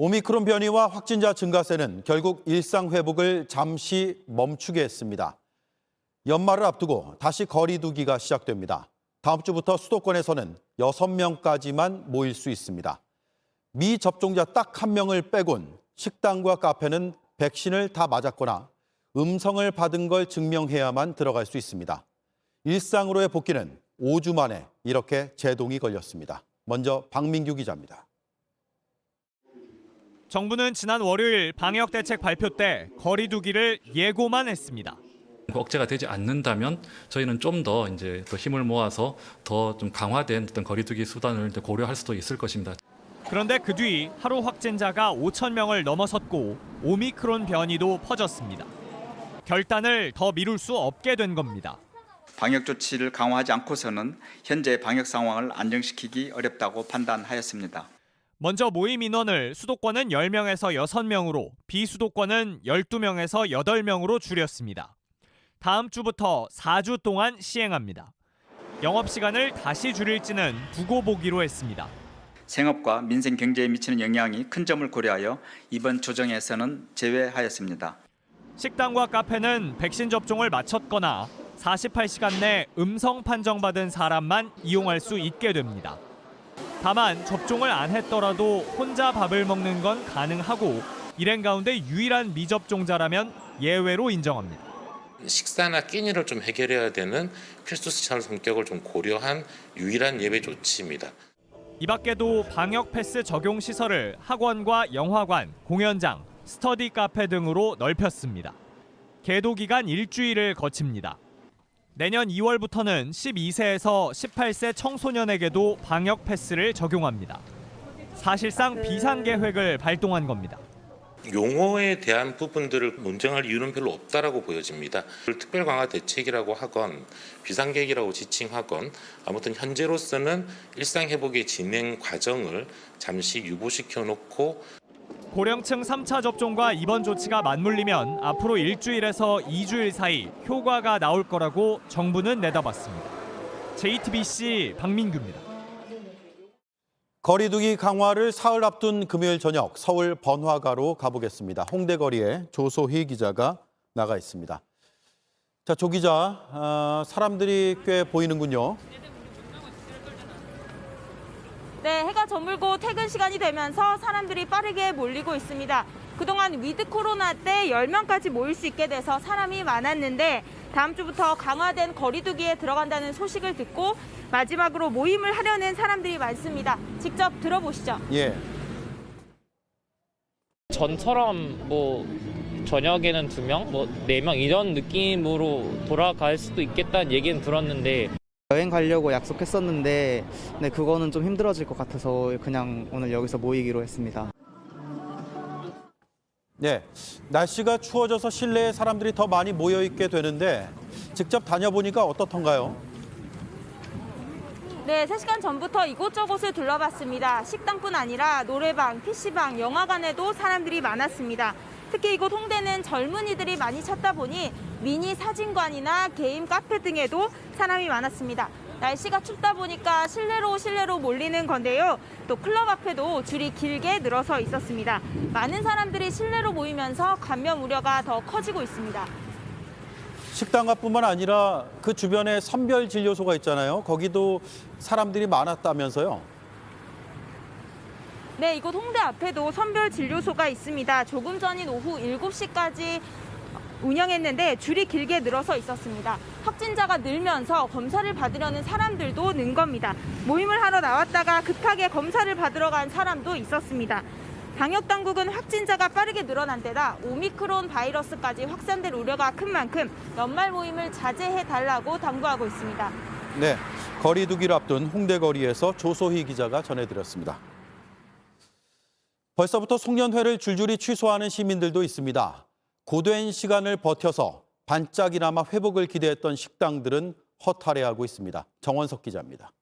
오미크론 변이와 확진자 증가세는 결국 일상 회복을 잠시 멈추게 했습니다. 연말을 앞두고 다시 거리 두기가 시작됩니다. 다음 주부터 수도권에서는 6명까지만 모일 수 있습니다. 미접종자 딱 1명을 빼곤 식당과 카페는 백신을 다 맞았거나 음성을 받은 걸 증명해야만 들어갈 수 있습니다. 일상으로의 복귀는 5주 만에 이렇게 제동이 걸렸습니다. 먼저 박민규 기자입니다. 정부는 지난 월요일 방역대책 발표 때 거리 두기를 예고만 했습니다. 억제가 되지 않는다면 저희는 좀 더 힘을 모아서 더 좀 강화된 어떤 거리두기 수단을 고려할 수도 있을 것입니다. 그런데 그 뒤 하루 확진자가 5천 명을 넘어섰고 오미크론 변이도 퍼졌습니다. 결단을 더 미룰 수 없게 된 겁니다. 방역 조치를 강화하지 않고서는 현재 방역 상황을 안정시키기 어렵다고 판단하였습니다. 먼저 모임 인원을 수도권은 10명에서 6명으로, 비수도권은 12명에서 8명으로 줄였습니다. 다음 주부터 4주 동안 시행합니다. 영업시간을 다시 줄일지는 두고 보기로 했습니다. 생업과 민생 경제에 미치는 영향이 큰 점을 고려하여 이번 조정에서는 제외하였습니다. 식당과 카페는 백신 접종을 마쳤거나 48시간 내 음성 판정받은 사람만 이용할 수 있게 됩니다. 다만 접종을 안 했더라도 혼자 밥을 먹는 건 가능하고 일행 가운데 유일한 미접종자라면 예외로 인정합니다. 식사나 끼니를 좀 해결해야 되는 필수 시설 성격을 좀 고려한 유일한 예외 조치입니다. 이 밖에도 방역 패스 적용 시설을 학원과 영화관, 공연장, 스터디 카페 등으로 넓혔습니다. 계도 기간 일주일을 거칩니다. 내년 2월부터는 12세에서 18세 청소년에게도 방역 패스를 적용합니다. 사실상 비상계획을 발동한 겁니다. 용어에 대한 부분들을 논쟁할 이유는 별로 없다라고 보여집니다. 특별 강화 대책이라고 하건 비상계획이라고 지칭하건 아무튼 현재로서는 일상 회복의 진행 과정을 잠시 유보시켜 놓고 고령층 3차 접종과 이번 조치가 맞물리면 앞으로 일주일에서 2주일 사이 효과가 나올 거라고 정부는 내다봤습니다. JTBC 박민규입니다. 거리두기 강화를 사흘 앞둔 금요일 저녁 서울 번화가로 가보겠습니다. 홍대 거리에 조소희 기자가 나가 있습니다. 자, 조 기자, 사람들이 꽤 보이는군요. 네, 해가 저물고 퇴근 시간이 되면서 사람들이 빠르게 몰리고 있습니다. 그동안 위드 코로나 때 10명까지 모일 수 있게 돼서 사람이 많았는데 다음 주부터 강화된 거리두기에 들어간다는 소식을 듣고 마지막으로 모임을 하려는 사람들이 많습니다. 직접 들어보시죠. 예. 전처럼 저녁에는 2명, 4명 이런 느낌으로 돌아갈 수도 있겠다는 얘기는 들었는데 여행 가려고 약속했었는데 그거는 좀 힘들어질 것 같아서 그냥 오늘 여기서 모이기로 했습니다. 네, 날씨가 추워져서 실내에 사람들이 더 많이 모여 있게 되는데 직접 다녀보니까 어떻던가요? 네, 3시간 전부터 이곳저곳을 둘러봤습니다. 식당뿐 아니라 노래방, PC방, 영화관에도 사람들이 많았습니다. 특히 이곳 홍대는 젊은이들이 많이 찾다 보니 미니 사진관이나 게임 카페 등에도 사람이 많았습니다. 날씨가 춥다 보니까 실내로 몰리는 건데요. 또 클럽 앞에도 줄이 길게 늘어서 있었습니다. 많은 사람들이 실내로 모이면서 감염 우려가 더 커지고 있습니다. 식당가뿐만 아니라 그 주변에 선별진료소가 있잖아요. 거기도 사람들이 많았다면서요? 네, 이곳 홍대 앞에도 선별진료소가 있습니다. 조금 전인 오후 7시까지 운영했는데 줄이 길게 늘어서 있었습니다. 확진자가 늘면서 검사를 받으려는 사람들도 는 겁니다. 모임을 하러 나왔다가 급하게 검사를 받으러 간 사람도 있었습니다. 방역당국은 확진자가 빠르게 늘어난 데다 오미크론 바이러스까지 확산될 우려가 큰 만큼 연말 모임을 자제해달라고 당부하고 있습니다. 네, 거리 두기를 앞둔 홍대 거리에서 조소희 기자가 전해드렸습니다. 벌써부터 송년회를 줄줄이 취소하는 시민들도 있습니다. 고된 시간을 버텨서 반짝이나마 회복을 기대했던 식당들은 허탈해하고 있습니다. 정원석 기자입니다.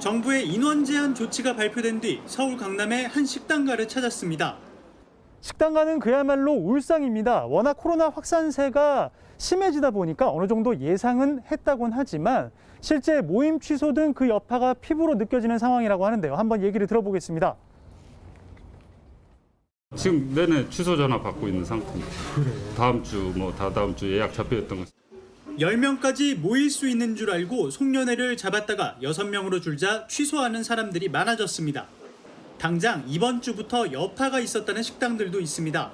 정부의 인원 제한 조치가 발표된 뒤 서울 강남의 한 식당가를 찾았습니다. 식당가는 그야말로 울상입니다. 워낙 코로나 확산세가 심해지다 보니까 어느 정도 예상은 했다곤 하지만 실제 모임 취소 등 그 여파가 피부로 느껴지는 상황이라고 하는데요. 한번 얘기를 들어보겠습니다. 지금 내내 취소 전화 받고 있는 상태입니다. 그래요? 다음 주, 다다음 주 예약 잡혀있던 거. 10명까지 모일 수 있는 줄 알고 송년회를 잡았다가 6명으로 줄자 취소하는 사람들이 많아졌습니다. 당장 이번 주부터 여파가 있었다는 식당들도 있습니다.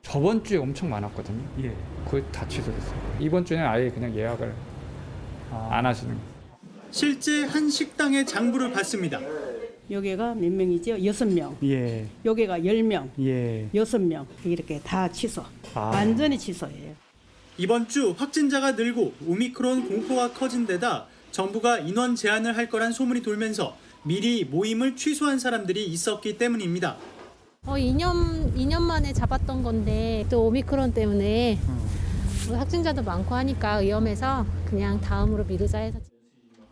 저번 주에 엄청 많았거든요. 예. 그거 다 취소됐어요. 이번 주는 아예 그냥 예약을 안 하시는 거예요. 실제 한 식당의 장부를 봤습니다. 여기가 몇 명이죠? 6명. 예. 여기가 10명. 예. 6명. 이렇게 다 취소. 완전히 취소예요. 이번 주 확진자가 늘고 오미크론 공포가 커진 데다 정부가 인원 제한을 할 거란 소문이 돌면서 미리 모임을 취소한 사람들이 있었기 때문입니다. 2년 만에 잡았던 건데 또 오미크론 때문에 확진자도 많고 하니까 위험해서 그냥 다음으로 미루자 해서.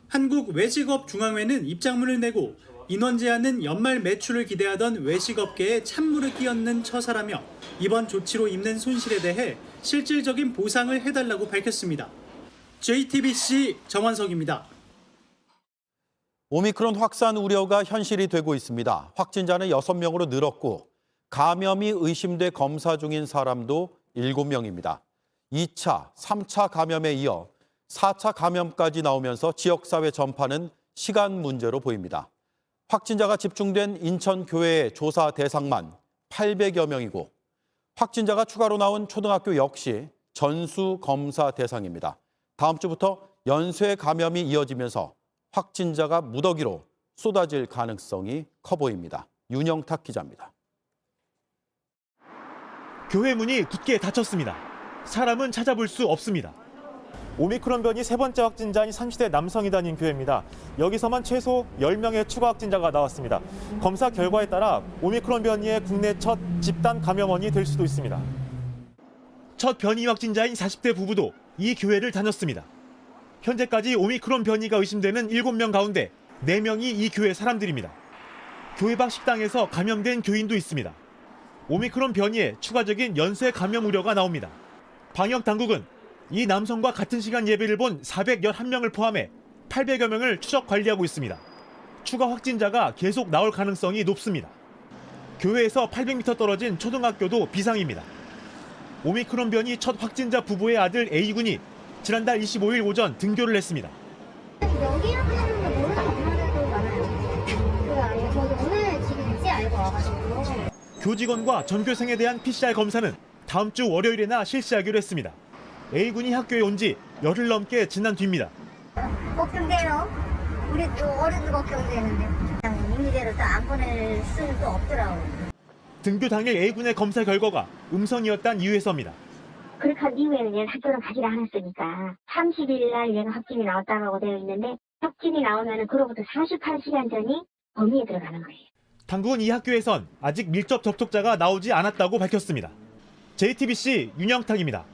한국외식업중앙회는 입장문을 내고 인원 제한은 연말 매출을 기대하던 외식업계에 찬물을 끼얹는 처사라며 이번 조치로 입는 손실에 대해 실질적인 보상을 해달라고 밝혔습니다. JTBC 정원석입니다. 오미크론 확산 우려가 현실이 되고 있습니다. 확진자는 6명으로 늘었고 감염이 의심돼 검사 중인 사람도 7명입니다. 2차, 3차 감염에 이어 4차 감염까지 나오면서 지역사회 전파는 시간 문제로 보입니다. 확진자가 집중된 인천교회의 조사 대상만 800여 명이고 확진자가 추가로 나온 초등학교 역시 전수 검사 대상입니다. 다음 주부터 연쇄 감염이 이어지면서 확진자가 무더기로 쏟아질 가능성이 커 보입니다. 윤영탁 기자입니다. 교회 문이 굳게 닫혔습니다. 사람은 찾아볼 수 없습니다. 오미크론 변이 세 번째 확진자인 30대 남성이 다닌 교회입니다. 여기서만 최소 10명의 추가 확진자가 나왔습니다. 검사 결과에 따라 오미크론 변이의 국내 첫 집단 감염원이 될 수도 있습니다. 첫 변이 확진자인 40대 부부도 이 교회를 다녔습니다. 현재까지 오미크론 변이가 의심되는 7명 가운데 4명이 이 교회 사람들입니다. 교회 밖 식당에서 감염된 교인도 있습니다. 오미크론 변이에 추가적인 연쇄 감염 우려가 나옵니다. 방역 당국은 이 남성과 같은 시간 예배를 본 411명을 포함해 800여 명을 추적 관리하고 있습니다. 추가 확진자가 계속 나올 가능성이 높습니다. 교회에서 800m 떨어진 초등학교도 비상입니다. 오미크론 변이 첫 확진자 부부의 아들 A군이 지난달 25일 오전 등교를 했습니다. 여기 하는 거 모르는 엄마들도 많아요. 그거 아니에요. 저도 오늘 지금 일찍 알고 와가지고. 교직원과 전교생에 대한 PCR 검사는 다음 주 월요일에나 실시하기로 했습니다. A군이 학교에 온 지 열흘 넘게 지난 뒤입니다. 걱정돼요. 우리 또 어른도 걱정되는데 그냥 임의대로 또 안 보낼 수는 또 없더라고요. 등교 당일 A군의 검사 결과가 음성이었다는 이유에서입니다. 그렇게 한 이후에는 얘는 학교를 가지를 않았으니까 30일 날 얘가 확진이 나왔다고 되어 있는데 확진이 나오면 그로부터 48시간 전이 범위에 들어가는 거예요. 당국은 이 학교에선 아직 밀접 접촉자가 나오지 않았다고 밝혔습니다. JTBC 윤영탁입니다.